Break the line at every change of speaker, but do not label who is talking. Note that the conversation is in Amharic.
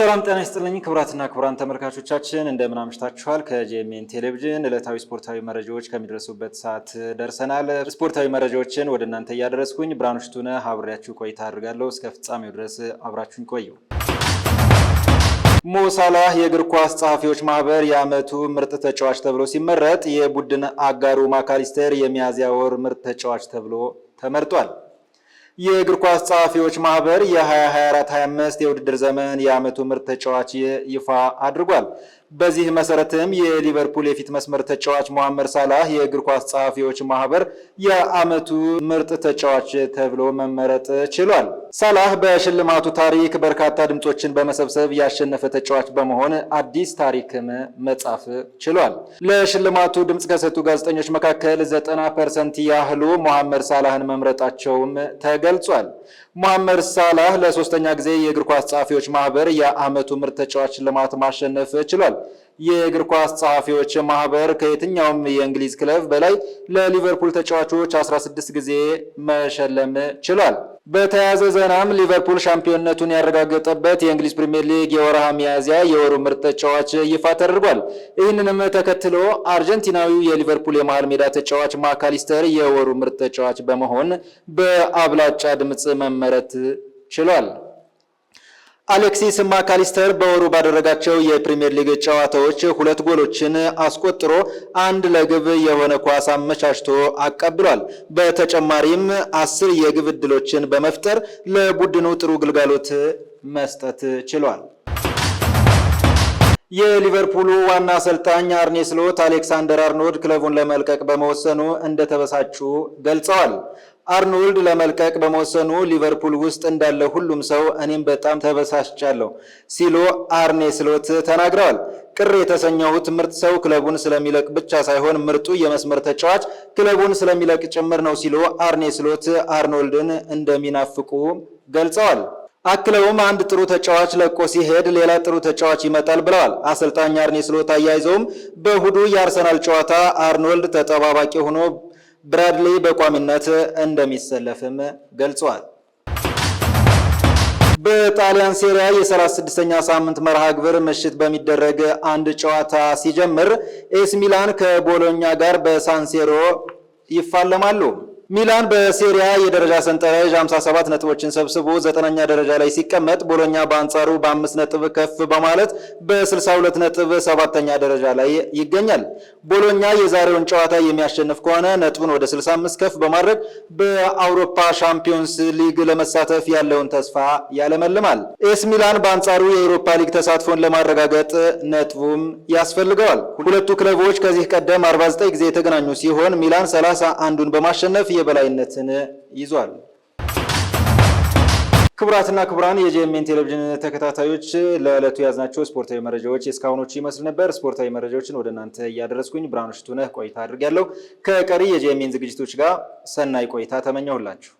ሰላም ጤና ይስጥልኝ ክቡራትና ክቡራን ተመልካቾቻችን እንደምን አምሽታችኋል። ከጄኤምኤን ቴሌቪዥን ዕለታዊ ስፖርታዊ መረጃዎች ከሚደርሱበት ሰዓት ደርሰናል። ስፖርታዊ መረጃዎችን ወደ እናንተ እያደረስኩኝ ብርሃኑ ሽቱነ አብሬያችሁ ቆይታ አድርጋለሁ። እስከ ፍጻሜው ድረስ አብራችሁኝ ቆዩ። ሞ ሳላህ የእግር ኳስ ጸሐፊዎች ማህበር የዓመቱ ምርጥ ተጫዋች ተብሎ ሲመረጥ የቡድን አጋሩ ማካሊስተር የሚያዝያ ወር ምርጥ ተጫዋች ተብሎ ተመርጧል። የእግር ኳስ ጸሐፊዎች ማህበር የ2024-25 የውድድር ዘመን የዓመቱ ምርጥ ተጫዋች ይፋ አድርጓል። በዚህ መሰረትም የሊቨርፑል የፊት መስመር ተጫዋች መሐመድ ሳላህ የእግር ኳስ ጸሐፊዎች ማህበር የዓመቱ ምርጥ ተጫዋች ተብሎ መመረጥ ችሏል። ሳላህ በሽልማቱ ታሪክ በርካታ ድምጾችን በመሰብሰብ ያሸነፈ ተጫዋች በመሆን አዲስ ታሪክም መጻፍ ችሏል። ለሽልማቱ ድምጽ ከሰጡ ጋዜጠኞች መካከል 90% ያህሉ መሐመድ ሳላህን መምረጣቸውም ተገልጿል። መሐመድ ሳላህ ለሶስተኛ ጊዜ የእግር ኳስ ጸሐፊዎች ማህበር የዓመቱ ምርጥ ተጫዋች ሽልማት ማሸነፍ ችሏል። የእግር ኳስ ጸሐፊዎች ማህበር ከየትኛውም የእንግሊዝ ክለብ በላይ ለሊቨርፑል ተጫዋቾች 16 ጊዜ መሸለም ችሏል። በተያያዘ ዜናም ሊቨርፑል ሻምፒዮንነቱን ያረጋገጠበት የእንግሊዝ ፕሪሚየር ሊግ የወርሃ ሚያዝያ የወሩ ምርጥ ተጫዋች ይፋ ተደርጓል። ይህንንም ተከትሎ አርጀንቲናዊው የሊቨርፑል የመሃል ሜዳ ተጫዋች ማካሊስተር የወሩ ምርጥ ተጫዋች በመሆን በአብላጫ ድምጽ መመረጥ ችሏል። አሌክሲስ ማካሊስተር በወሩ ባደረጋቸው የፕሪሚየር ሊግ ጨዋታዎች 2 ጎሎችን አስቆጥሮ 1 ለግብ የሆነ ኳስ አመቻችቶ አቀብሏል። በተጨማሪም 10 የግብ ዕድሎችን በመፍጠር ለቡድኑ ጥሩ ግልጋሎት መስጠት ችሏል። የሊቨርፑሉ ዋና አሰልጣኝ አርኔ ስሎት አሌክሳንደር አርኖልድ ክለቡን ለመልቀቅ በመወሰኑ እንደተበሳጩ ገልጸዋል። አርኖልድ ለመልቀቅ በመወሰኑ ሊቨርፑል ውስጥ እንዳለ ሁሉም ሰው እኔም በጣም ተበሳጭቻለሁ ሲሉ አርኔ ስሎት ተናግረዋል። ቅር የተሰኘሁት ምርጥ ሰው ክለቡን ስለሚለቅ ብቻ ሳይሆን ምርጡ የመስመር ተጫዋች ክለቡን ስለሚለቅ ጭምር ነው ሲሉ አርኔ ስሎት አርኖልድን እንደሚናፍቁ ገልጸዋል። አክለውም አንድ ጥሩ ተጫዋች ለቆ ሲሄድ ሌላ ጥሩ ተጫዋች ይመጣል ብለዋል። አሰልጣኝ አርኔ ስሎት አያይዘውም በእሁዱ የአርሰናል ጨዋታ አርኖልድ ተጠባባቂ ሆኖ ብራድሊ በቋሚነት እንደሚሰለፍም ገልጸዋል። በጣሊያን ሴሪያ የ36ኛ ሳምንት መርሃ ግብር ምሽት በሚደረግ አንድ ጨዋታ ሲጀምር ኤስ ሚላን ከቦሎኛ ጋር በሳንሴሮ ይፋለማሉ። ሚላን በሴሪያ የደረጃ ሰንጠረዥ 57 ነጥቦችን ሰብስቦ 9ኛ ደረጃ ላይ ሲቀመጥ ቦሎኛ በአንጻሩ በ5 ነጥብ ከፍ በማለት በ62 ነጥብ 7ኛ ደረጃ ላይ ይገኛል። ቦሎኛ የዛሬውን ጨዋታ የሚያሸንፍ ከሆነ ነጥቡን ወደ 65 ከፍ በማድረግ በአውሮፓ ሻምፒዮንስ ሊግ ለመሳተፍ ያለውን ተስፋ ያለመልማል። ኤስ ሚላን በአንጻሩ የአውሮፓ ሊግ ተሳትፎን ለማረጋገጥ ነጥቡም ያስፈልገዋል። ሁለቱ ክለቦች ከዚህ ቀደም 49 ጊዜ የተገናኙ ሲሆን ሚላን 31ን በማሸነፍ የበላይነትን ይዟል። ክቡራትና ክቡራን የጄኤምኤን ቴሌቪዥን ተከታታዮች ለዕለቱ ያዝናቸው ስፖርታዊ መረጃዎች እስካሁኖቹ ይመስል ነበር። ስፖርታዊ መረጃዎችን ወደ እናንተ እያደረስኩኝ ብርሃኑ ሽቱነ ቆይታ አድርጌያለሁ። ከቀሪ የጄኤምኤን ዝግጅቶች ጋር ሰናይ ቆይታ ተመኘሁላችሁ።